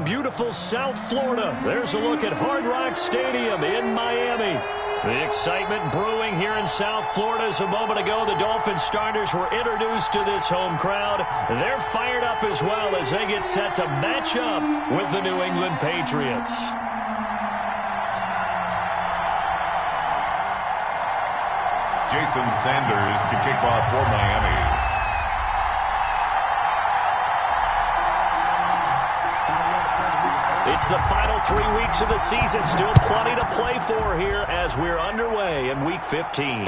beautiful South Florida. There's a look at Hard Rock Stadium in Miami. The excitement brewing here in South Florida. As a moment ago, the Dolphins starters were introduced to this home crowd. They're fired up as well as they get set to match up with the New England Patriots. Jason Sanders to kick off for Miami. It's the final 3 weeks of the season. Still plenty to play for here as we're underway in Week 15.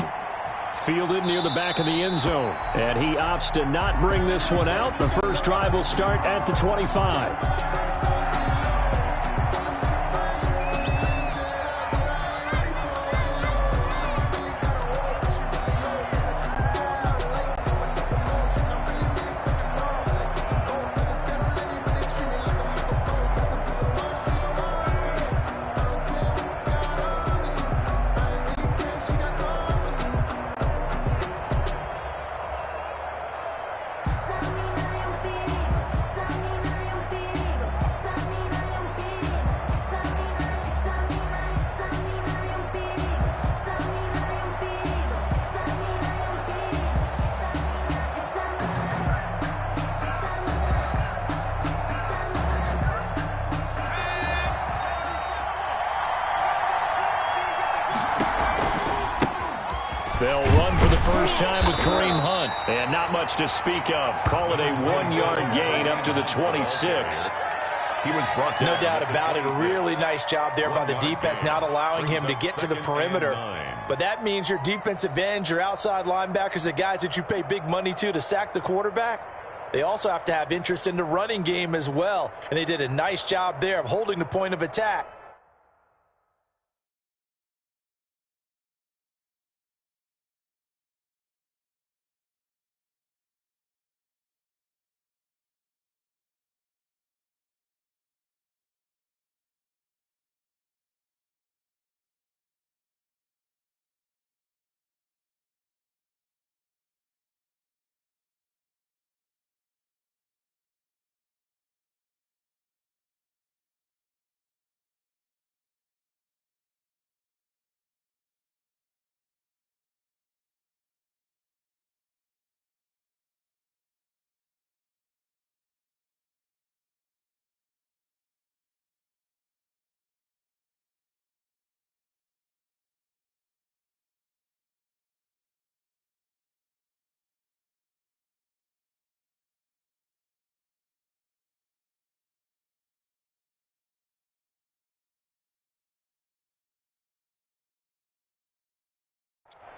Fielded near the back of the end zone. And he opts to not bring this one out. The first drive will start at the 25. They'll run for the first time with Kareem Hunt. And not much to speak of. Call it a 1-yard gain up to the 26. He was brought down. No doubt about it. A really nice job there by the defense, not allowing him to get to the perimeter. But that means your defensive ends, your outside linebackers, the guys that you pay big money to sack the quarterback, they also have to have interest in the running game as well. And they did a nice job there of holding the point of attack.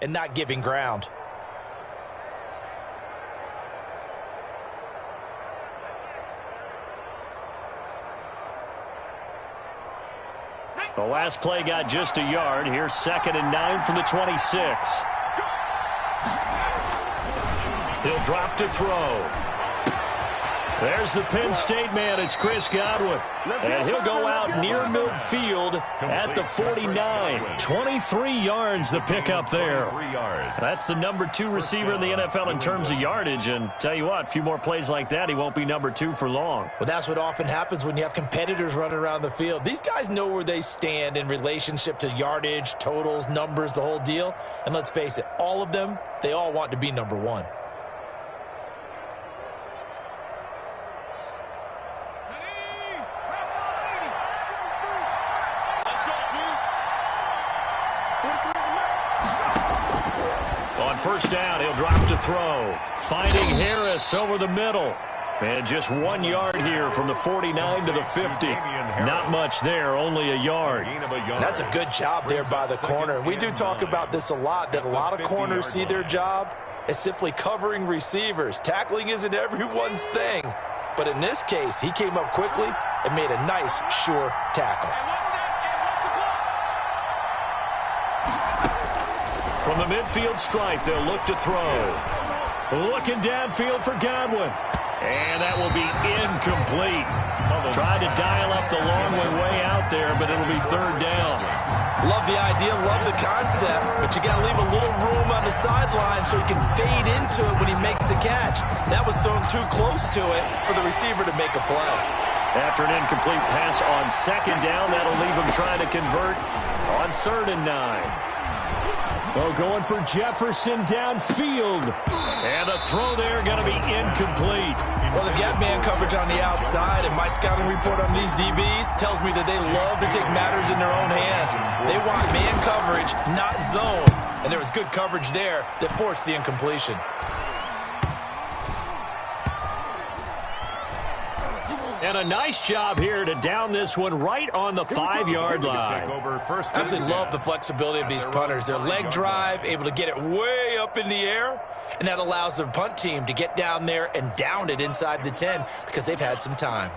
And not giving ground. The last play got just a yard. Here's 2nd and 9 from the 26. He'll drop to throw. There's the Penn State man. It's Chris Godwin. And he'll go out near midfield at the 49. 23 yards the pickup there. That's the number 2 receiver in the NFL in terms of yardage. And tell you what, a few more plays like that, he won't be number 2 for long. Well, that's what often happens when you have competitors running around the field. These guys know where they stand in relationship to yardage, totals, numbers, the whole deal. And let's face it, all of them, they all want to be number 1. First down, he'll drop to throw. Finding Harris over the middle. And just 1 yard here from the 49 to the 50. Not much there, only a yard. That's a good job there by the corner. We do talk about this a lot, that a lot of corners see their job as simply covering receivers. Tackling isn't everyone's thing. But in this case, he came up quickly and made a nice, sure tackle. From the midfield stripe, they'll look to throw. Looking downfield for Godwin. And that will be incomplete. Tried to dial up the long way out there, but it'll be 3rd down. Love the idea, love the concept, but you got to leave a little room on the sideline so he can fade into it when he makes the catch. That was thrown too close to it for the receiver to make a play. After an incomplete pass on second down, that'll leave them trying to convert on 3rd and 9. Oh, going for Jefferson downfield. And a throw there going to be incomplete. Well, they've got man coverage on the outside, and my scouting report on these DBs tells me that they love to take matters in their own hands. They want man coverage, not zone. And there was good coverage there that forced the incompletion. And a nice job here to down this one right on the 5-yard line. I absolutely love the flexibility of these punters. Their leg drive, able to get it way up in the air, and that allows their punt team to get down there and down it inside the 10 because they've had some time.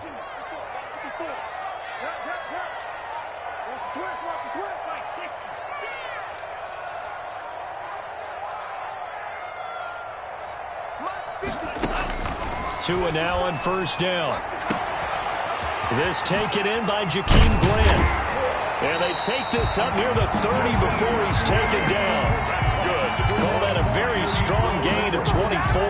Tua now on 1st down. This taken in by Jakeem Grant. And they take this up near the 30 before he's taken down. Call that a very strong gain of 24.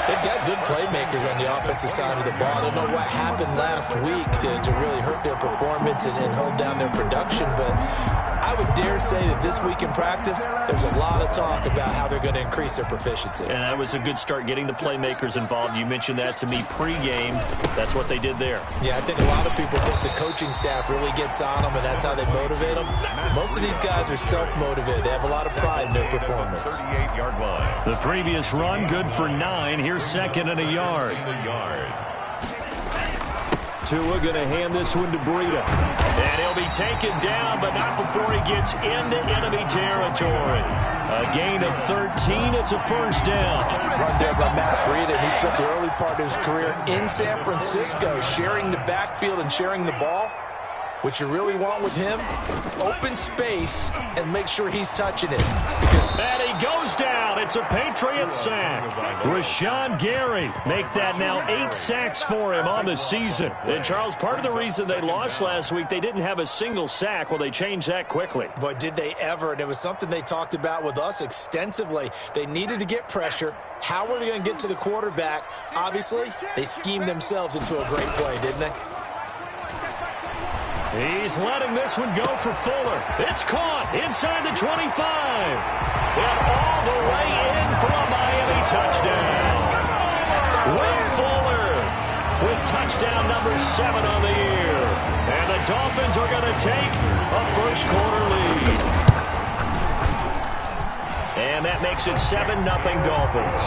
They've got good playmakers on the offensive side of the ball. I don't know what happened last week to really hurt their performance and hold down their production, but I would dare say that this week in practice, there's a lot of talk about how they're going to increase their proficiency. And that was a good start getting the playmakers involved. You mentioned that to me pregame. That's what they did there. Yeah, I think a lot of people think the coaching staff really gets on them, and that's how they motivate them. Most of these guys are self-motivated. They have a lot of pride in their performance. The previous run, good for 9. Here's 2nd and a yard. Tua going to hand this one to Breida. And he'll be taken down, but not before he gets into enemy territory. A gain of 13. It's a 1st down. Run there by Matt Breida. He spent the early part of his career in San Francisco, sharing the backfield and sharing the ball. What you really want with him, open space and make sure he's touching it. And he goes down. It's a Patriot sack. Rashawn Gary make that now 8 sacks for him on the season. And, Charles, part of the reason they lost last week, they didn't have a single sack. Well, they changed that quickly. But did they ever? And it was something they talked about with us extensively. They needed to get pressure. How were they going to get to the quarterback? Obviously, they schemed themselves into a great play, didn't they? He's letting this one go for Fuller. It's caught inside the 25. And all the way in for a Miami touchdown. Will Fuller with touchdown number 7 on the year. And the Dolphins are going to take a first-quarter lead. And that makes it 7-0 Dolphins.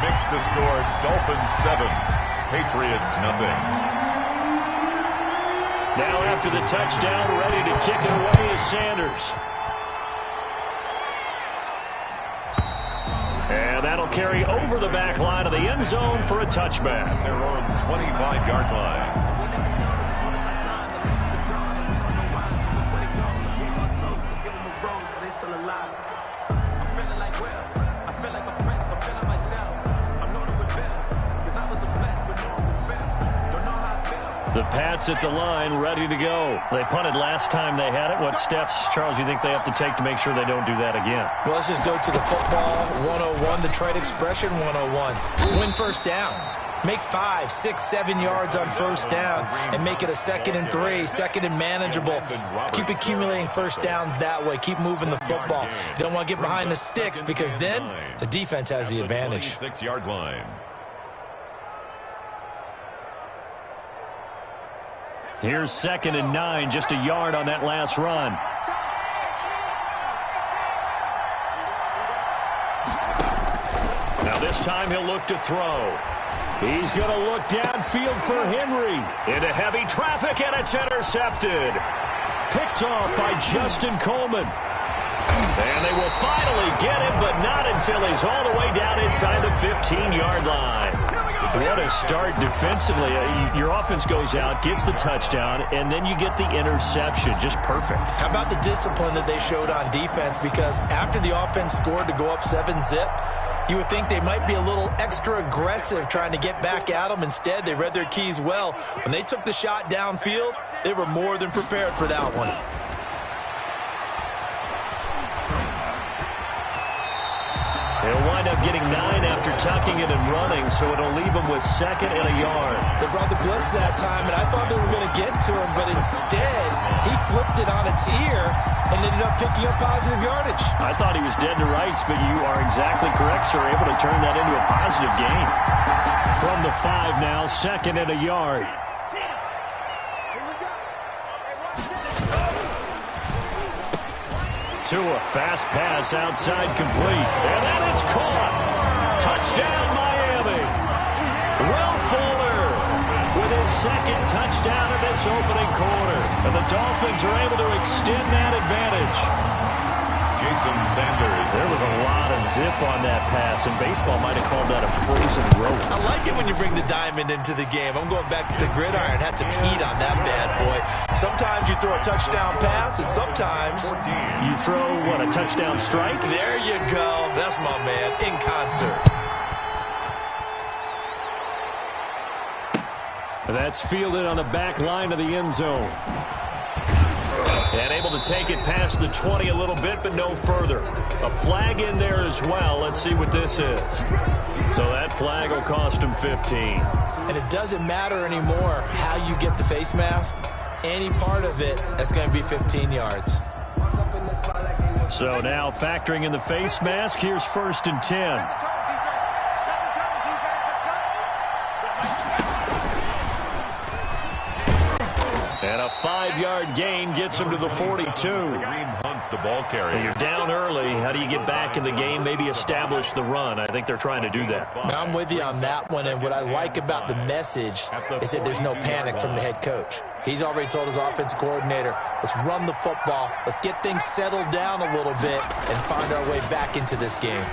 Makes the score Dolphins 7, Patriots 0. Now after the touchdown, ready to kick it away is Sanders. And that'll carry over the back line of the end zone for a touchback. Their own 25-yard line. The Pats at the line, ready to go. They punted last time they had it. What steps, Charles, you think they have to take to make sure they don't do that again? Well, let's just go to the football 101, the trade expression 101. Win first down. Make 5, 6, 7 yards on first down and make it a 2nd and 3, 2nd and manageable. Keep accumulating first downs that way. Keep moving the football. You don't want to get behind the sticks because then the defense has the advantage. 26-yard line. Here's 2nd and 9, just a yard on that last run. Now this time he'll look to throw. He's going to look downfield for Henry. Into heavy traffic, and it's intercepted. Picked off by Justin Coleman. And they will finally get him, but not until he's all the way down inside the 15-yard line. What a start defensively. Your offense goes out, gets the touchdown, and then you get the interception. Just perfect. How about the discipline that they showed on defense? Because after the offense scored to go up 7-zip, you would think they might be a little extra aggressive trying to get back at them. Instead, they read their keys well. When they took the shot downfield, they were more than prepared for that one. They'll wind up getting 9 after tucking it and running, so it'll leave him with 2nd and a yard. They brought the blitz that time, and I thought they were going to get to him, but instead he flipped it on its ear and ended up picking up positive yardage. I thought he was dead to rights, but you are exactly correct, sir. Able to turn that into a positive gain. From the 5 now, 2nd and a yard. Tua, fast pass outside, complete. And then it's caught. Touchdown, Miami. Will Fuller with his 2nd touchdown of this opening quarter. And the Dolphins are able to extend that advantage. Jason Sanders. There was a lot of zip on that pass, and baseball might have called that a frozen rope. I like it when you bring the diamond into the game. I'm going back to the gridiron. Had some heat on that bad boy. Sometimes you throw a touchdown pass, and sometimes you throw, what, a touchdown strike? There you go. That's my man, in concert. That's fielded on the back line of the end zone. And able to take it past the 20 a little bit, but no further. A flag in there as well. Let's see what this is. So that flag will cost him 15. And it doesn't matter anymore how you get the face mask. Any part of it, that's going to be 15 yards. So now factoring in the face mask, here's 1st and 10. And a 5-yard gain gets him to the 42. The ball carrier. You're down early. How do you get back in the game? Maybe establish the run. I think they're trying to do that. I'm with you on that one, and what I like about the message is that there's no panic from the head coach. He's already told his offensive coordinator, let's run the football, let's get things settled down a little bit and find our way back into this game.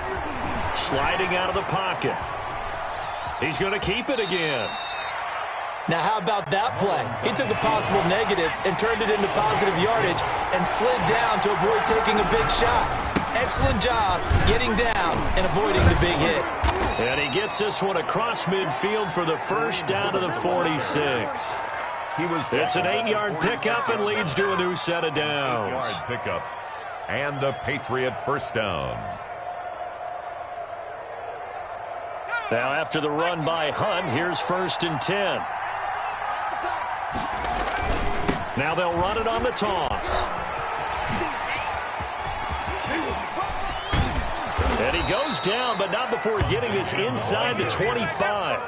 Sliding out of the pocket. He's going to keep it again. Now, how about that play? He took a possible negative and turned it into positive yardage and slid down to avoid taking a big shot. Excellent job getting down and avoiding the big hit. And he gets this one across midfield for the first down to the 46. It's an 8-yard pickup and leads to a new set of downs. 8-yard pickup and a Patriot first down. Now after the run by Hunt, here's 1st and 10. Now they'll run it on the toss. And he goes down, but not before getting this inside the 25.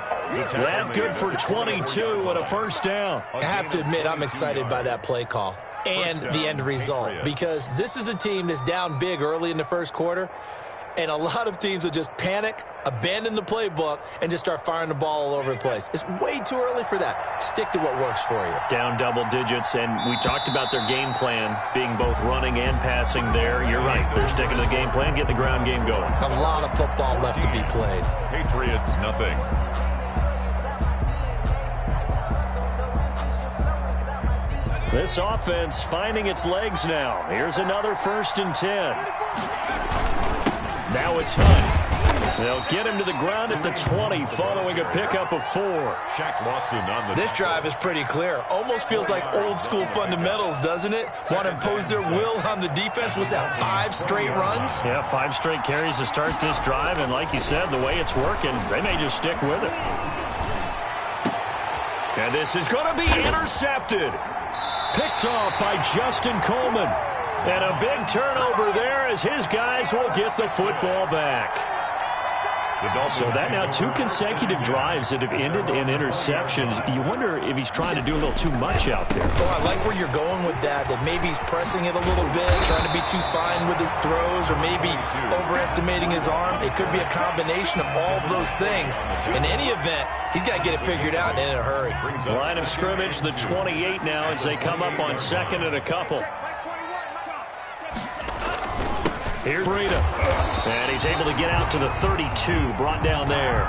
That good for 22 and a first down. I have to admit, I'm excited by that play call and the end result, because this is a team that's down big early in the first quarter, and a lot of teams will just panic, abandon the playbook, and just start firing the ball all over the place. It's way too early for that. Stick to what works for you. Down double digits, and we talked about their game plan being both running and passing there. You're right. They're sticking to the game plan, getting the ground game going. A lot of football left to be played. Patriots, nothing. This offense finding its legs now. Here's another 1st and 10. Now it's Hunt. They'll get him to the ground at the 20 following a pickup of 4. Shaq Lawson on the... This drive is pretty clear. Almost feels like old school fundamentals, doesn't it? Want to impose their will on the defense. Was that 5 straight runs? Yeah, 5 straight carries to start this drive, and like you said, the way it's working, they may just stick with it. And this is going to be intercepted. Picked off by Justin Coleman. And a big turnover there as his guys will get the football back. So that now 2 consecutive drives that have ended in interceptions. You wonder if he's trying to do a little too much out there. Oh, I like where you're going with that maybe he's pressing it a little bit, trying to be too fine with his throws, or maybe overestimating his arm. It could be a combination of all of those things. In any event, he's got to get it figured out and in a hurry. Line of scrimmage, the 28 now as they come up on 2nd and a couple. Here's Breida. And he's able to get out to the 32, brought down there.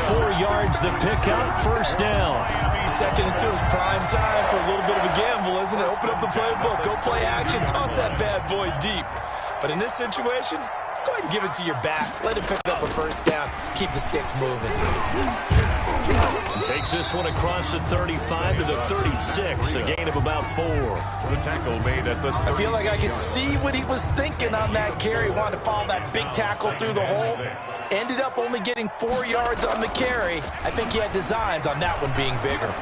4 yards the pickup, first down. 2nd and 2 is prime time for a little bit of a gamble, isn't it? Open up the playbook, go play action, toss that bad boy deep. But in this situation, Go ahead and give it to your back. Let him pick up a first down. Keep the sticks moving. Takes this one across the 35 to the 36, a gain of about 4. The tackle made at the 36. I feel like I could see what he was thinking on that carry. Wanted to follow that big tackle through the hole. Ended up only getting 4 yards on the carry. I think he had designs on that one being bigger.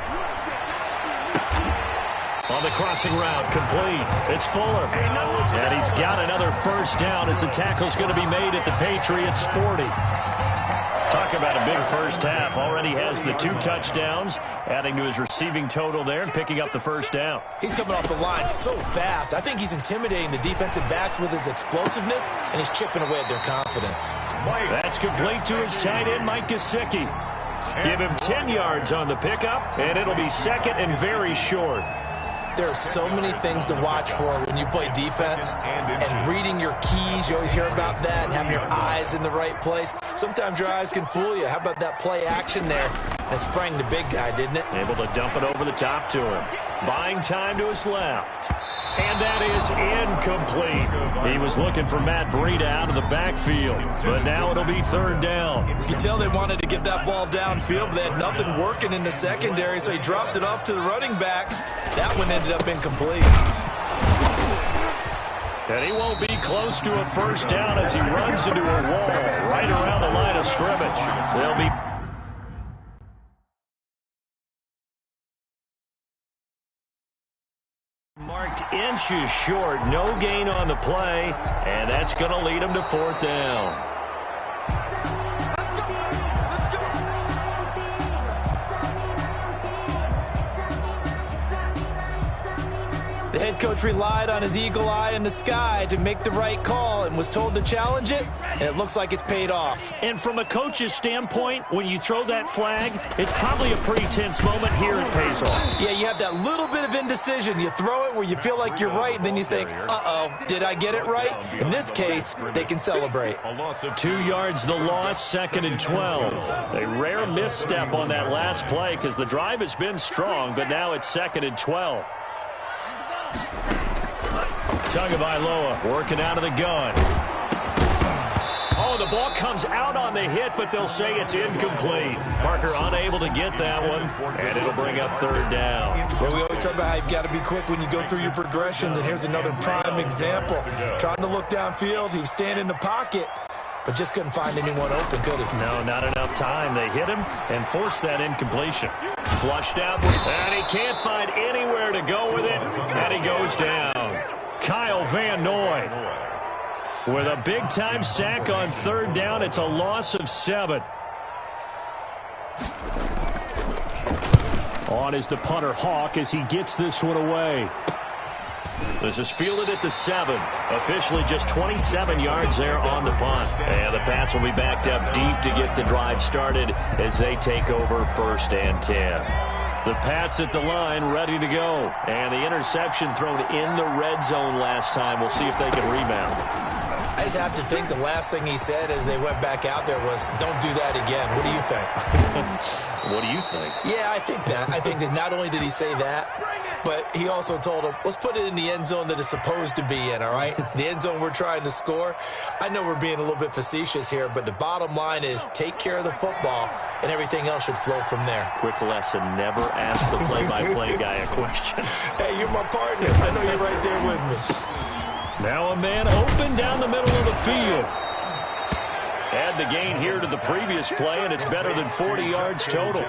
On the crossing route, complete. It's Fuller. And he's got another first down as the tackle's going to be made at the Patriots' 40. Talk about a big first half. Already has the 2 touchdowns, adding to his receiving total there and picking up the first down. He's coming off the line so fast. I think he's intimidating the defensive backs with his explosiveness, and he's chipping away at their confidence. That's complete to his tight end, Mike Gesicki. Give him 10 yards on the pickup, and it'll be second and very short. There are so many things to watch for when you play defense, and reading your keys, you always hear about that, and having your eyes in the right place. Sometimes your eyes can fool you. How about that play action there? That sprang the big guy, didn't it? Able to dump it over the top to him. Buying time to his left. And that is incomplete. He was looking for Matt Breida out of the backfield, but now it'll be third down. You can tell they wanted to get that ball downfield, but they had nothing working in the secondary, so he dropped it off to the running back. That one ended up incomplete. And he won't be close to a first down as he runs into a wall right around the line of scrimmage. They'll be marked inches short, no gain on the play, and that's going to lead him to fourth down. The head coach relied on his eagle eye in the sky to make the right call and was told to challenge it, and it looks like it's paid off. And from a coach's standpoint, when you throw that flag, it's probably a pretty tense moment. Here it pays off. Yeah, you have that little bit of indecision. You throw it where you feel like you're right, and then you think, uh-oh, did I get it right? In this case, they can celebrate. 2 yards the loss, second and 12. A rare misstep on that last play because the drive has been strong, but now it's second and 12. Tagovailoa working out of the gun. Oh, the ball comes out on the hit, but they'll say it's incomplete. Parker unable to get that one, and it'll bring up third down. Well, we always talk about how you've got to be quick when you go through your progressions, and here's another prime example. Trying to look downfield, he was standing in the pocket, but just couldn't find anyone open, could he? No, not enough time. They hit him and forced that incompletion. Flushed out, and he can't find anywhere to go with it, and he goes down. Kyle Van Noy with a big-time sack on third down. It's a loss of 7. On is the punter Hawk as he gets this one away. This is fielded at the 7. Officially just 27 yards there on the punt. And the Pats will be backed up deep to get the drive started as they take over first and 10. The Pats at the line ready to go. And the interception thrown in the red zone last time. We'll see if they can rebound. I just have to think the last thing he said as they went back out there was, don't do that again. What do you think? What do you think? Yeah, I think that. I think that not only did he say that, but he also told him, let's put it in the end zone that it's supposed to be in, all right? The end zone we're trying to score. I know we're being a little bit facetious here, but the bottom line is take care of the football, and everything else should flow from there. Quick lesson, never ask the play-by-play guy a question. Hey, you're my partner. I know you're right there with me. Now a man open down the middle of the field. Add the gain here to the previous play, and it's better than 40 yards total.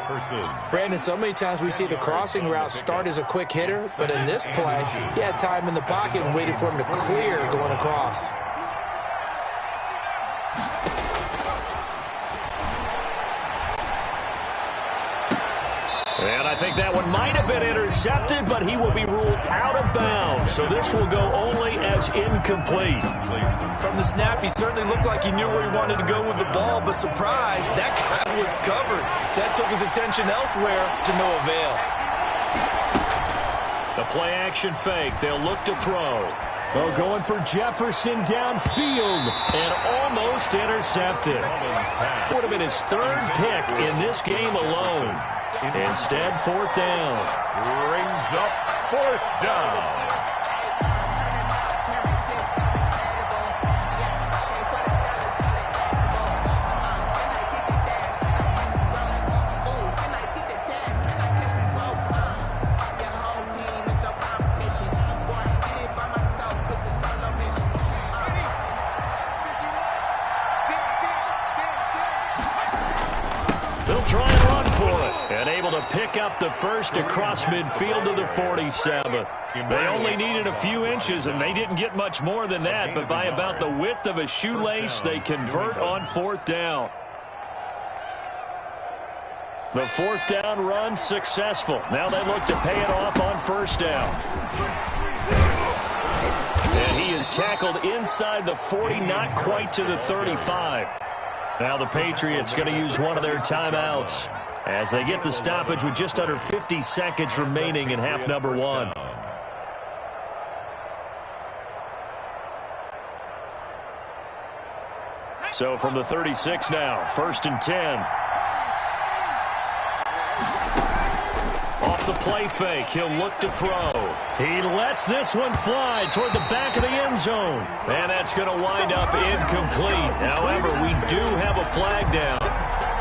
Brandon, so many times we see the crossing route start as a quick hitter, but in this play, he had time in the pocket and waited for him to clear going across. And I think that one might have been intercepted, but he will be ruled out of bounds. So this will go only as incomplete. From the snap, he certainly looked like he knew where he wanted to go with the ball, but surprise, that guy was covered. So that took his attention elsewhere to no avail. The play action fake. They'll look to throw. They're going for Jefferson downfield and almost intercepted. Would have been his third pick in this game alone. Instead, fourth down. Brings up fourth down. the first across midfield to the 47. They only needed a few inches, and they didn't get much more than that, but by about the width of a shoelace, they convert on 4th down. The 4th down run successful. Now they look to pay it off on 1st down. And he is tackled inside the 40, not quite to the 35. Now the Patriots going to use one of their timeouts as they get the stoppage with just under 50 seconds remaining in half number 1. So from the 36 now, 1st and 10. Off the play fake, he'll look to throw. He lets this one fly toward the back of the end zone. And that's going to wind up incomplete. However, we do have a flag down.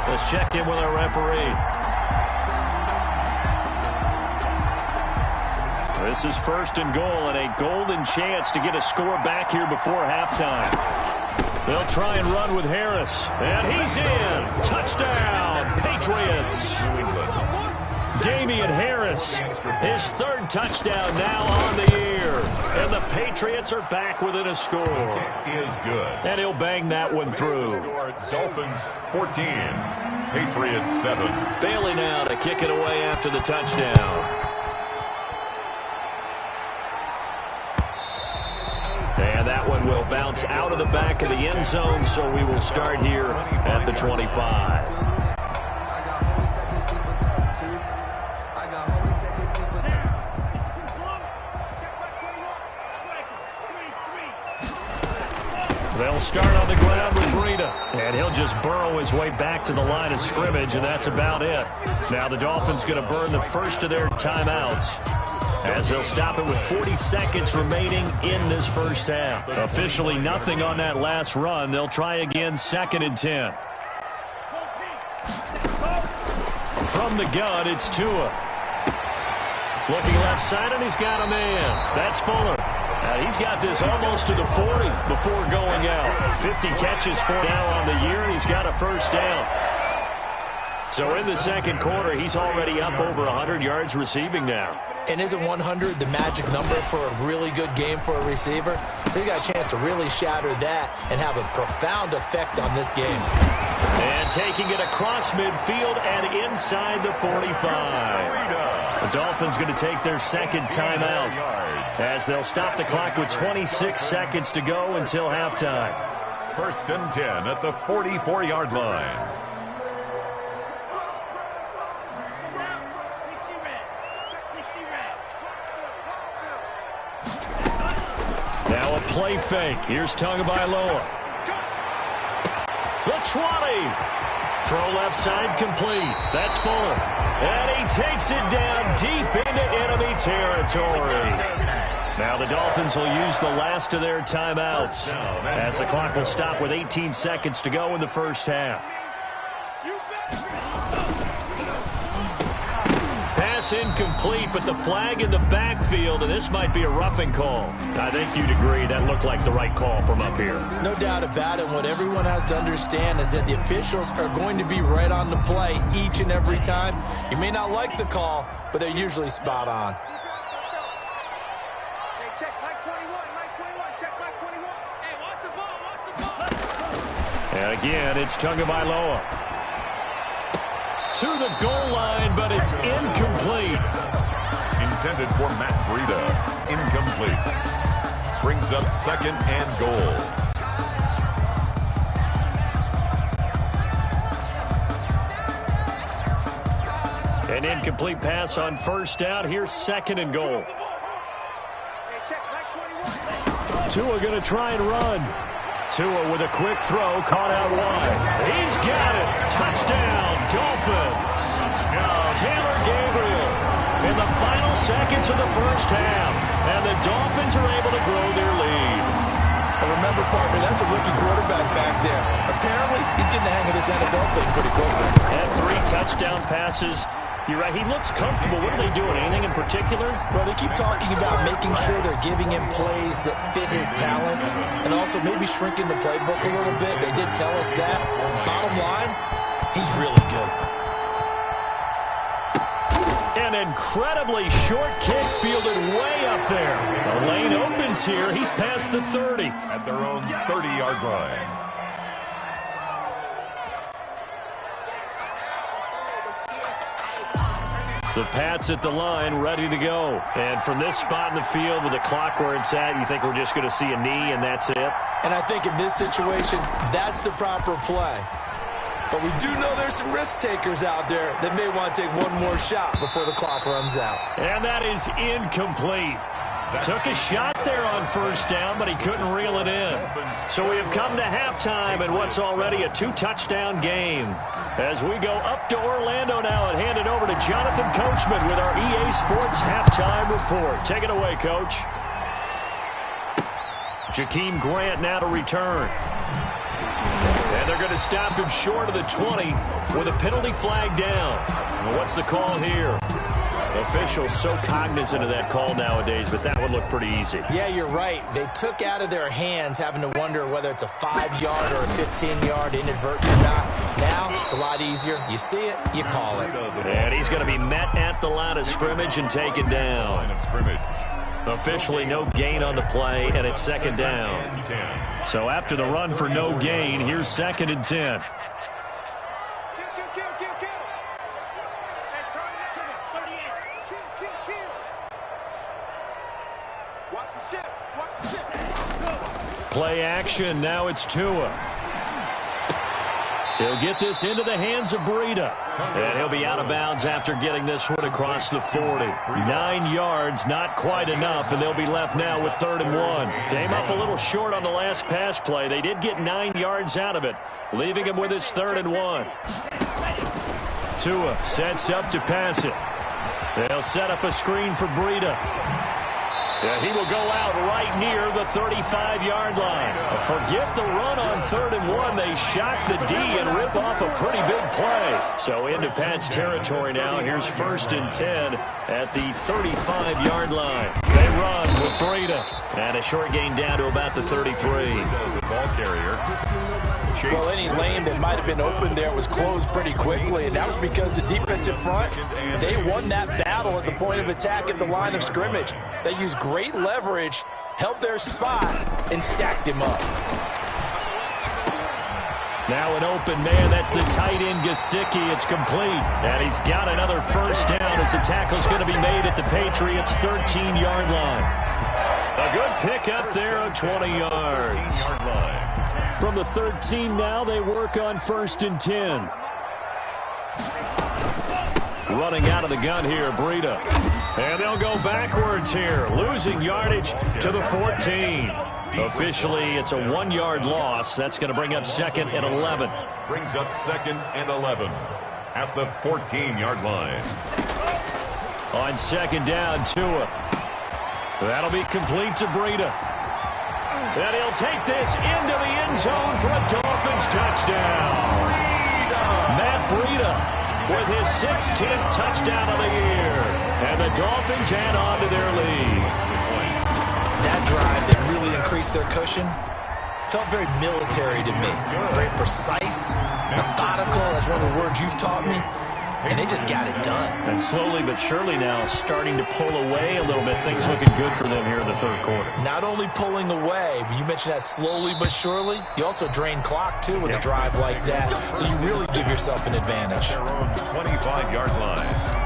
Let's check in with our referee. This is 1st and goal and a golden chance to get a score back here before halftime. They'll try and run with Harris. And he's in. Touchdown, Patriots. Damian Harris, his 3rd touchdown now on the year. And the Patriots are back within a score. It is good. And he'll bang that one through. Dolphins 14, Patriots 7. Bailey now to kick it away after the touchdown. And that one will bounce out of the back of the end zone, so we will start here at the 25. They'll start on the ground with Breida, and he'll just burrow his way back to the line of scrimmage, and that's about it. Now the Dolphins going to burn the first of their timeouts, as they'll stop it with 40 seconds remaining in this first half. Officially nothing on that last run. They'll try again, 2nd and 10. From the gun, it's Tua. Looking left side, and he's got a man. That's Fuller. He's got this almost to the 40 before going out. 50 catches for now on the year. He's got a 1st down. So in the second quarter, he's already up over 100 yards receiving now. And isn't 100 the magic number for a really good game for a receiver? So he got a chance to really shatter that and have a profound effect on this game. And taking it across midfield and inside the 45. The Dolphins going to take their 2nd timeout as they'll stop the clock with 26 seconds to go until halftime. 1st and 10 at the 44-yard line. Now a play fake. Here's Tagovailoa. The 20. Throw left side complete. That's Fuller. And he takes it down deep into enemy territory. Now the Dolphins will use the last of their timeouts as the clock will stop with 18 seconds to go in the first half. Pass incomplete, but the flag in the backfield, and this might be a roughing call. I think you'd agree that looked like the right call from up here. No doubt about it. What everyone has to understand is that the officials are going to be right on the play each and every time. You may not like the call, but they're usually spot on. And again, it's Tagovailoa. To the goal line, but it's incomplete. Intended for Matt Breida. Incomplete. Brings up 2nd and goal. An incomplete pass on 1st down. Here's 2nd and goal. Tua going to try and run. Tua with a quick throw, caught out wide. He's got it. Touchdown, Dolphins. Taylor Gabriel in the final seconds of the first half. And the Dolphins are able to grow their lead. And remember, partner, that's a rookie quarterback back there. Apparently, he's getting the hang of this NFL thing pretty quickly. And 3 touchdown passes. You're right, he looks comfortable. What are they doing? Anything in particular? Well, they keep talking about making sure they're giving him plays that fit his talents and also maybe shrinking the playbook a little bit. They did tell us that. Bottom line, he's really good. An incredibly short kick fielded way up there. The lane opens here. He's past the 30. At their own 30-yard line. The Pats at the line, ready to go. And from this spot in the field with the clock where it's at, you think we're just going to see a knee and that's it? And I think in this situation, that's the proper play. But we do know there's some risk takers out there that may want to take one more shot before the clock runs out. And that is incomplete. Took a shot there on first down, but he couldn't reel it in. So we have come to halftime in what's already a 2-touchdown game. As we go up to Orlando now and hand it over to Jonathan Coachman with our EA Sports Halftime Report. Take it away, Coach. Jakeem Grant now to return. And they're going to stop him short of the 20 with a penalty flag down. Well, what's the call here? Officials so cognizant of that call nowadays, but that would look pretty easy. Yeah, you're right. They took out of their hands having to wonder whether it's a 5-yard or a 15-yard inadvertent or not. Now, it's a lot easier. You see it, you call it. And he's going to be met at the line of scrimmage and taken down. Officially no gain on the play, and it's second down. So after the run for no gain, here's 2nd and 10. Play action. Now it's Tua. He'll get this into the hands of Breida. And he'll be out of bounds after getting this one across the 40. 9 yards, not quite enough, and they'll be left now with 3rd and 1. Came up a little short on the last pass play. They did get 9 yards out of it, leaving him with his 3rd and 1. Tua sets up to pass it. They'll set up a screen for Breida. Yeah, he will go out right near the 35-yard line. Forget the run on 3rd and 1. They shock the D and rip off a pretty big play. So into Pats territory now. Here's 1st and 10 at the 35-yard line. They run with Breida. And a short gain down to about the 33. The ball carrier. Well, any lane that might have been open there was closed pretty quickly, and that was because the defensive front, they won that battle at the point of attack at the line of scrimmage. They used great leverage, held their spot, and stacked him up. Now an open man, that's the tight end Gesicki. It's complete, and he's got another first down as the tackle's going to be made at the Patriots' 13-yard line. A good pickup there of 20 yards. From the 13 now, they work on 1st and 10. Running out of the gun here, Breida. And they'll go backwards here, losing yardage to the 14. Officially, it's a 1-yard loss. That's going to bring up 2nd and 11. Brings up 2nd and 11 at the 14-yard line. On 2nd down, Tua. That'll be complete to Breida. And he'll take this into the end zone for a Dolphins touchdown. Matt Breida with his 16th touchdown of the year. And the Dolphins add on to their lead. That drive that really increased their cushion felt very military to me. Very precise, methodical, that's one of the words you've taught me. And they just got it done. And slowly but surely now starting to pull away a little bit. Things looking good for them here in the 3rd quarter. Not only pulling away, but you mentioned that slowly but surely. You also drain clock, too, with a drive like that. So you really give yourself an advantage. Their own 25-yard line.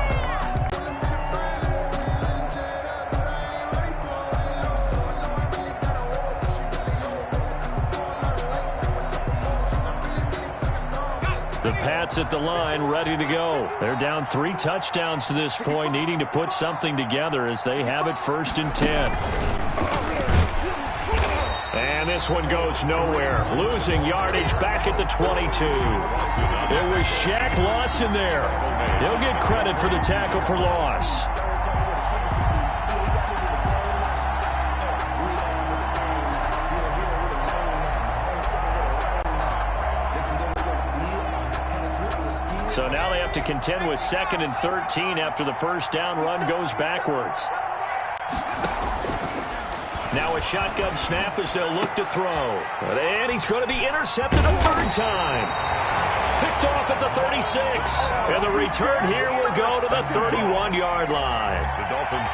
The Pats at the line, ready to go. They're down 3 touchdowns to this point, needing to put something together as they have it 1st and 10. And this one goes nowhere. Losing yardage back at the 22. It was Shaq Lawson there. He'll get credit for the tackle for loss. So now they have to contend with 2nd and 13 after the first down run goes backwards. Now a shotgun snap as they'll look to throw. And he's going to be intercepted a 3rd time. Picked off at the 36. And the return here will go to the 31-yard line.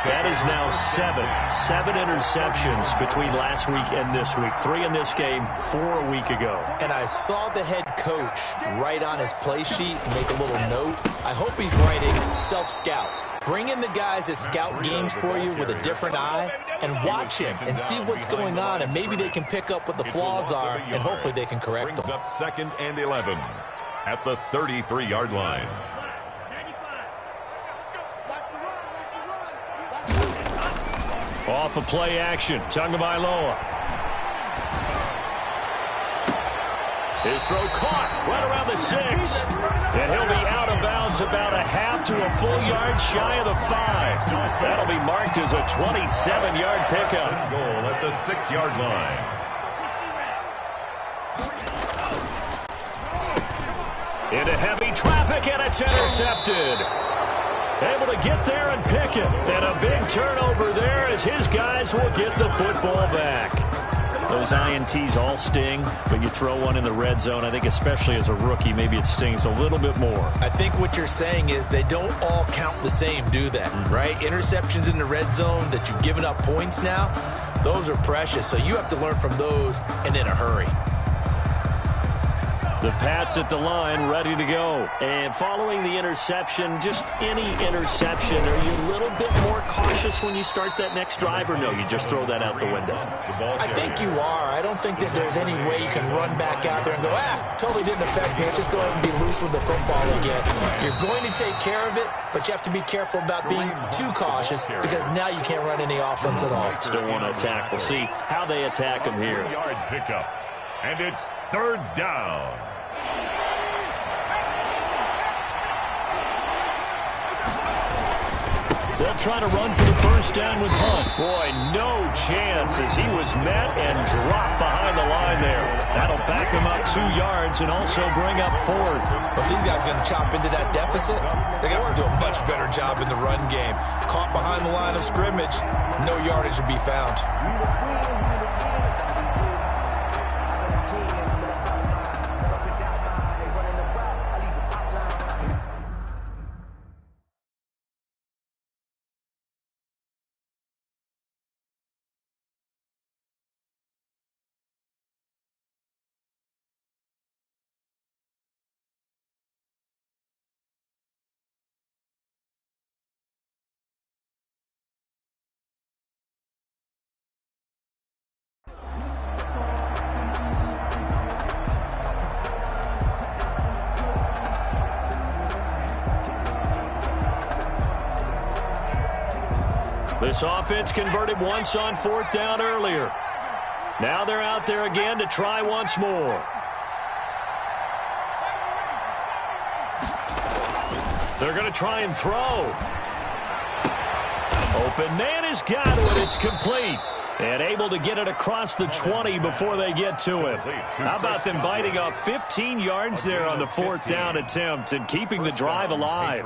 That is now seven interceptions between last week and this week. 3 in this game, 4 a week ago. And I saw the head coach write on his play sheet, make a little note. I hope he's writing self-scout. Bring in the guys that scout games for you with a different eye and watch him and see what's going on, and maybe they can pick up what the flaws are, and hopefully they can correct them. Brings up 2nd and 11 at the 33-yard line. Off of play action, Tagovailoa. His throw caught right around the 6. And he'll be out of bounds about a half to a full yard shy of the 5. That'll be marked as a 27-yard pickup. Goal at the 6-yard line. Into heavy traffic, and it's intercepted. Able to get there and pick it. And a big turnover there as his guys will get the football back. Those INTs all sting, but you throw one in the red zone, I think especially as a rookie, maybe it stings a little bit more. I think what you're saying is they don't all count the same, do they? Right? Interceptions in the red zone that you've given up points now, those are precious. So you have to learn from those and in a hurry. The Pats at the line, ready to go. And following the interception, just any interception, are you a little bit more cautious when you start that next drive, or no, you just throw that out the window? I think you are. I don't think that there's any way you can run back out there and go, totally didn't affect me. Let's just go ahead and be loose with the football again. You're going to take care of it, but you have to be careful about being too cautious because now you can't run any offense at all. Still want to attack. We'll see how they attack him here. Yard pickup, and it's 3rd down. They'll try to run for the first down with Hunt. Boy, no chance as he was met and dropped behind the line there. That'll back him up 2 yards and also bring up 4th. But these guys are going to chop into that deficit. They got to do a much better job in the run game. Caught behind the line of scrimmage, no yardage to be found. This offense converted once on 4th down earlier. Now they're out there again to try once more. They're going to try and throw. Open man is Godwin. It's complete. And able to get it across the 20 before they get to him. How about them biting off 15 yards there on the 4th down attempt and keeping the drive alive?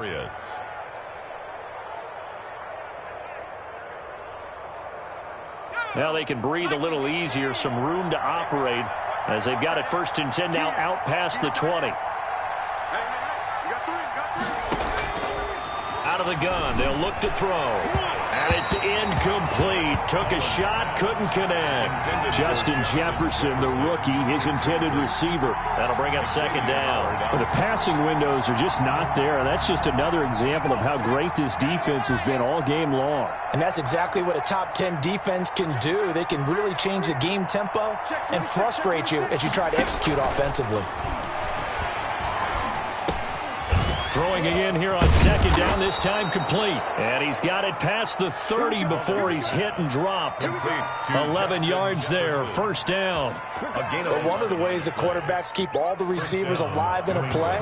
Now they can breathe a little easier, some room to operate as they've got it 1st and 10 now out past the 20. Out of the gun, they'll look to throw. And it's incomplete. Took a shot, couldn't connect. Justin Jefferson, the rookie, his intended receiver. That'll bring up 2nd down. Well, the passing windows are just not there. That's just another example of how great this defense has been all game long. And that's exactly what a top 10 defense can do. They can really change the game tempo and frustrate you as you try to execute offensively. Throwing again here on 2nd down, this time complete. And he's got it past the 30 before he's hit and dropped. 11 yards there, 1st down. But one of the ways the quarterbacks keep all the receivers alive in a play,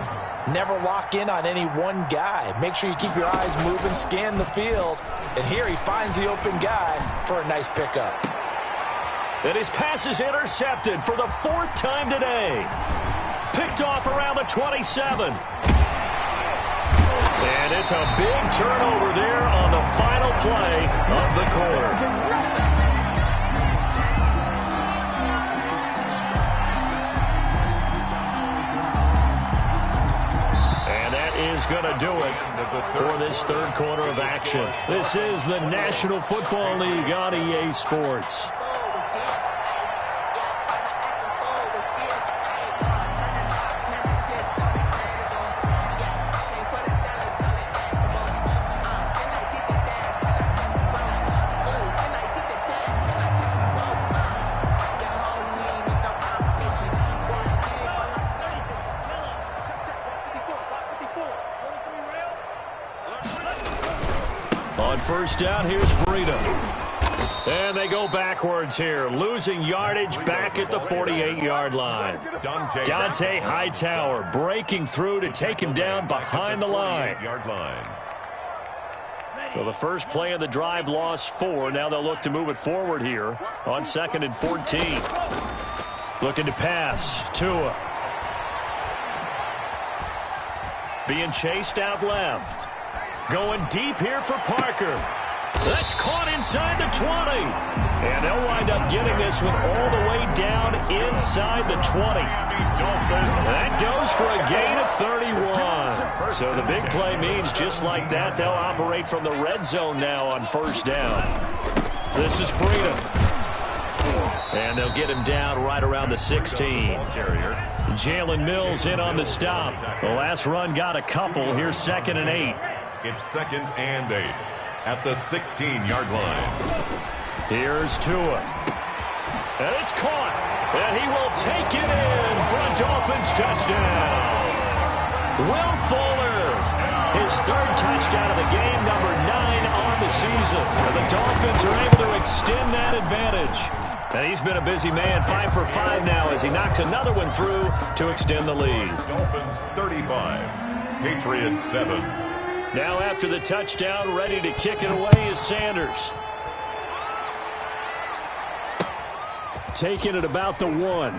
never lock in on any one guy. Make sure you keep your eyes moving, scan the field. And here he finds the open guy for a nice pickup. And his pass is intercepted for the 4th time today. Picked off around the 27. And it's a big turnover there on the final play of the quarter. to do it for this third quarter of action. This is the National Football League on EA Sports. On first down, here's Breida. And they go backwards here, losing yardage back at the 48-yard line. Dante Hightower breaking through to take him down behind the line. So the first play of the drive lost 4. Now they'll look to move it forward here on 2nd and 14. Looking to pass. Tua. Being chased out left. Going deep here for Parker. That's caught inside the 20. And they'll wind up getting this one all the way down inside the 20. That goes for a gain of 31. So the big play means just like that, they'll operate from the red zone now on first down. This is Breida. And they'll get him down right around the 16. Jalen Mills in on the stop. The last run got a couple. Here's 2nd and 8. It's 2nd and 8 at the 16-yard line. Here's Tua. And it's caught. And he will take it in for a Dolphins touchdown. Will Fuller, his 3rd touchdown of the game, number 9 on the season. And the Dolphins are able to extend that advantage. And he's been a busy man, 5 for 5 now as he knocks another one through to extend the lead. Dolphins 35, Patriots 7. Now after the touchdown, ready to kick it away is Sanders. Taking it about the 1.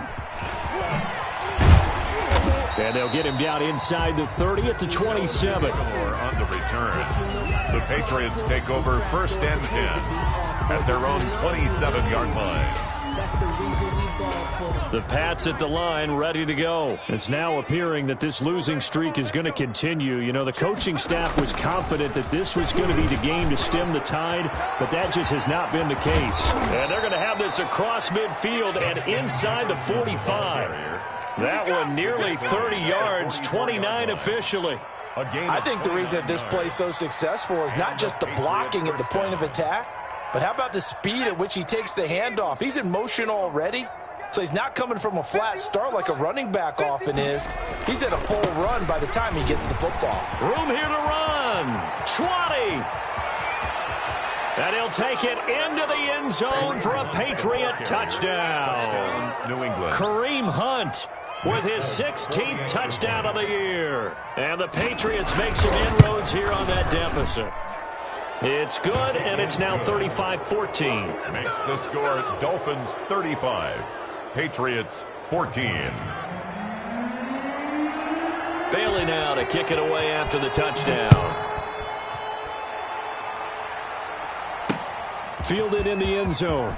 And they'll get him down inside the 30 at the 27. On the return, the Patriots take over 1st and 10 at their own 27-yard line. The Pats at the line, ready to go. It's now appearing that this losing streak is going to continue. You know, the coaching staff was confident that this was going to be the game to stem the tide, but that just has not been the case. And they're going to have this across midfield and inside the 45. That one nearly 30 yards, 29 officially. I think the reason that this play is so successful is not just the blocking at the point of attack, but how about the speed at which he takes the handoff? He's in motion already, so he's not coming from a flat start like a running back often is. He's at a full run by the time he gets the football. Room here to run. 20. And he'll take it into the end zone for a Patriot touchdown. New England. Kareem Hunt with his 16th touchdown of the year. And the Patriots make some inroads here on that deficit. It's good, and it's now 35-14. Makes the score Dolphins 35, Patriots 14. Bailey now to kick it away after the touchdown. Fielded in the end zone.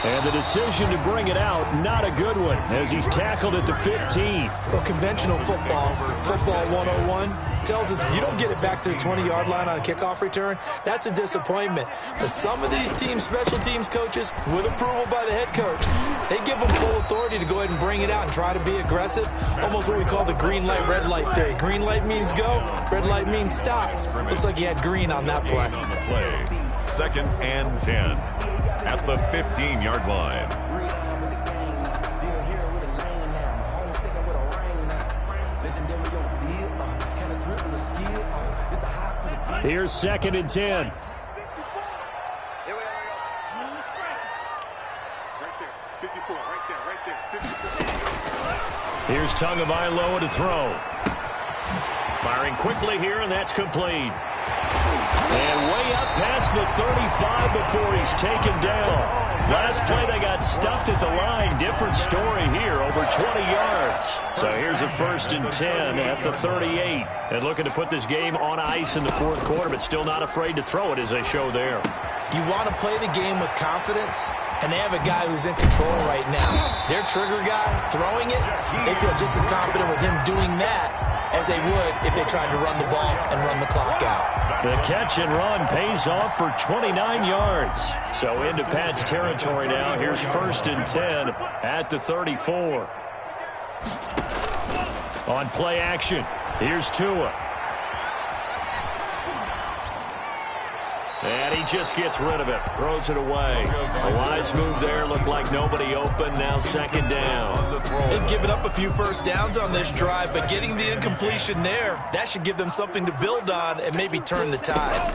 And the decision to bring it out, not a good one, as he's tackled at the 15. Well, conventional football 101, tells us if you don't get it back to the 20-yard line on a kickoff return, that's a disappointment. But some of these team special teams coaches, with approval by the head coach, they give them full authority to go ahead and bring it out and try to be aggressive, almost what we call the green light, red light theory. Green light means go, red light means stop. Looks like he had green on that play. 2nd and 10 at the 15-yard line. Here's 2nd and 10. Here's Tagovailoa to throw. Firing quickly here, and that's complete. And way up past the 35 before he's taken down. Last play, they got stuffed at the line. Different story here, over 20 yards. So here's a 1st and 10 at the 38. And looking to put this game on ice in the 4th quarter, but still not afraid to throw it as they show there. You want to play the game with confidence? And they have a guy who's in control right now. Their trigger guy, throwing it, they feel just as confident with him doing that as they would if they tried to run the ball and run the clock out. The catch and run pays off for 29 yards. So into Pat's territory now. Here's 1st and 10 at the 34. On play action, here's Tua. And he just gets rid of it, throws it away. A wise move there, looked like nobody open, now 2nd down. They've given up a few first downs on this drive, but getting the incompletion there, that should give them something to build on and maybe turn the tide.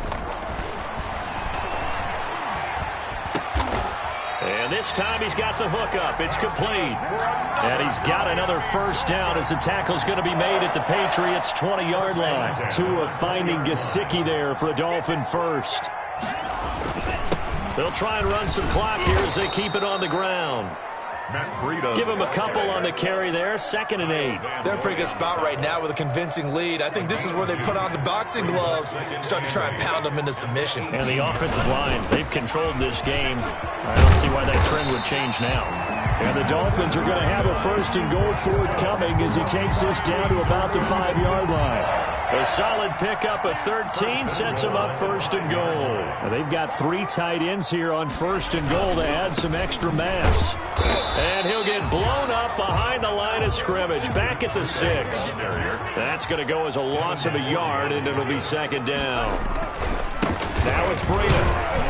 And this time he's got the hook up. It's complete. And he's got another first down as the tackle's going to be made at the Patriots' 20-yard line. Tua finding Gesicki there for a Dolphin first. They'll try and run some clock here as they keep it on the ground. Give him a couple on the carry there. 2nd and 8. They're in a pretty good spot right now with a convincing lead. I think this is where they put on the boxing gloves and start to try and pound them into submission. And the offensive line, they've controlled this game. I don't see why that trend would change now. And the Dolphins are going to have a 1st and goal forthcoming as he takes this down to about the 5-yard line. A solid pickup of 13 sets him up 1st and goal. Now they've got 3 tight ends here on 1st and goal to add some extra mass. And he'll get blown up behind the line of scrimmage, back at the 6. That's going to go as a loss of a yard, and it'll be 2nd down. Now it's Breida.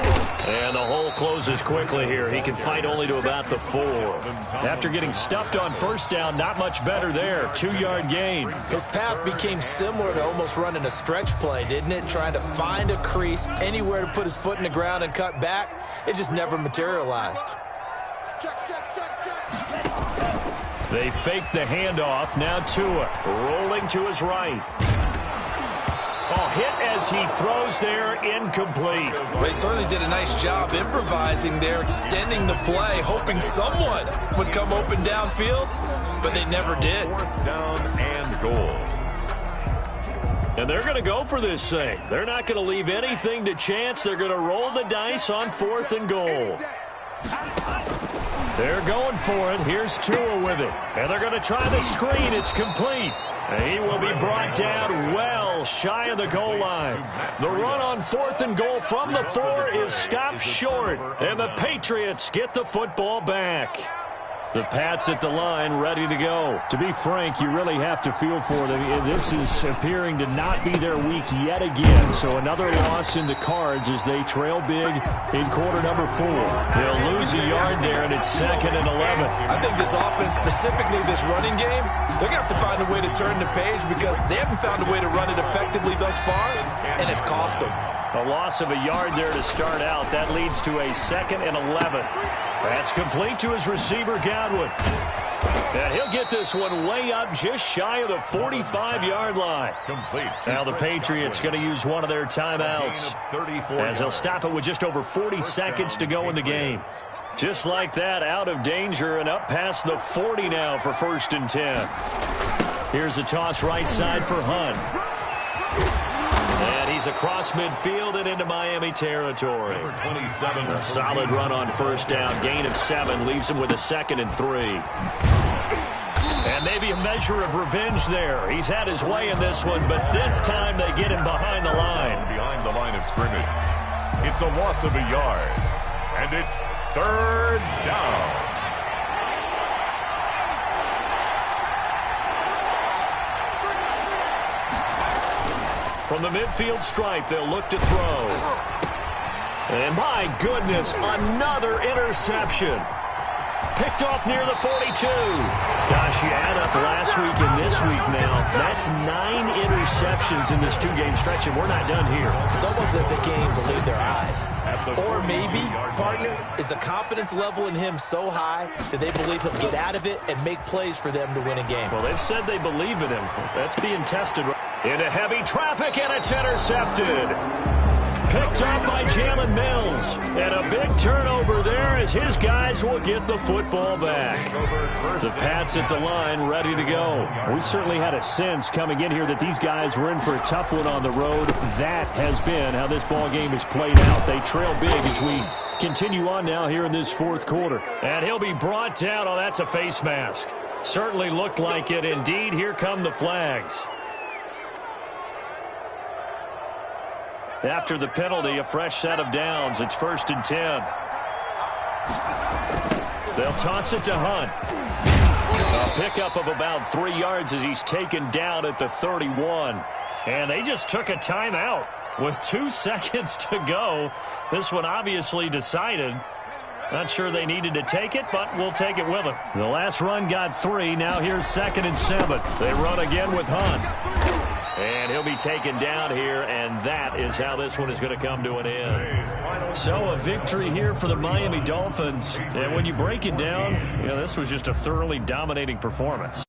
And the hole closes quickly here. He can fight only to about the 4. After getting stuffed on 1st down, not much better there. 2-yard gain. His path became similar to almost running a stretch play, didn't it? Trying to find a crease, anywhere to put his foot in the ground and cut back. It just never materialized. They fake the handoff. Now Tua rolling to his right. Oh, hit as he throws there, incomplete. They certainly did a nice job improvising there, extending the play, hoping someone would come open downfield, but they never did. 4th down and goal. And they're going to go for this thing. They're not going to leave anything to chance. They're going to roll the dice on 4th and goal. They're going for it. Here's Tua with it. And they're going to try the screen. It's complete. And he will be brought down well shy of the goal line. The run on 4th and goal from the 4 is stopped short. And the Patriots get the football back. The Pats at the line, ready to go. To be frank, you really have to feel for them. This is appearing to not be their week yet again. So another loss in the cards as they trail big in quarter number 4. They'll lose a yard there, and it's 2nd and 11. I think this offense, specifically this running game, they're going to have to find a way to turn the page because they haven't found a way to run it effectively thus far, and it's cost them. A loss of a yard there to start out. That leads to a 2nd and 11. That's complete to his receiver, Godwin. And he'll get this one way up just shy of the 45-yard line. Complete. Now the Patriots going to use one of their timeouts as they'll stop it with just over 40 seconds to go in the game. Just like that, out of danger and up past the 40 now for 1st and 10. Here's a toss right side for Hunt. And he's across midfield and into Miami territory. A solid run on 1st down. Gain of 7 leaves him with a 2nd and 3. And maybe a measure of revenge there. He's had his way in this one, but this time they get him behind the line. Behind the line of scrimmage. It's a loss of a yard. And it's 3rd down. From the midfield stripe, they'll look to throw. And my goodness, another interception. Picked off near the 42. Gosh, you add up last week and this week now. That's 9 interceptions in this 2-game stretch, and we're not done here. It's almost as if they can't even believe their eyes. Or maybe, partner, is the confidence level in him so high that they believe he'll get out of it and make plays for them to win a game. Well, they've said they believe in him. That's being tested. Into heavy traffic, and it's intercepted. picked up by Jalen Mills. And a big turnover there as his guys will get the football back. The Pats at the line ready to go. We certainly had a sense coming in here that these guys were in for a tough one on the road. That has been how this ball game has played out. They trail big as we continue on now here in this fourth quarter. And he'll be brought down. Oh, that's a face mask. Certainly looked like it. Indeed, here come the flags. After the penalty, a fresh set of downs. It's 1st and 10. They'll toss it to Hunt. A pickup of about 3 yards as he's taken down at the 31. And they just took a timeout with 2 seconds to go. This one obviously decided. Not sure they needed to take it, but we'll take it with them. The last run got 3. Now here's 2nd and 7. They run again with Hunt. And he'll be taken down here, and that is how this one is going to come to an end. So a victory here for the Miami Dolphins. And when you break it down, this was just a thoroughly dominating performance.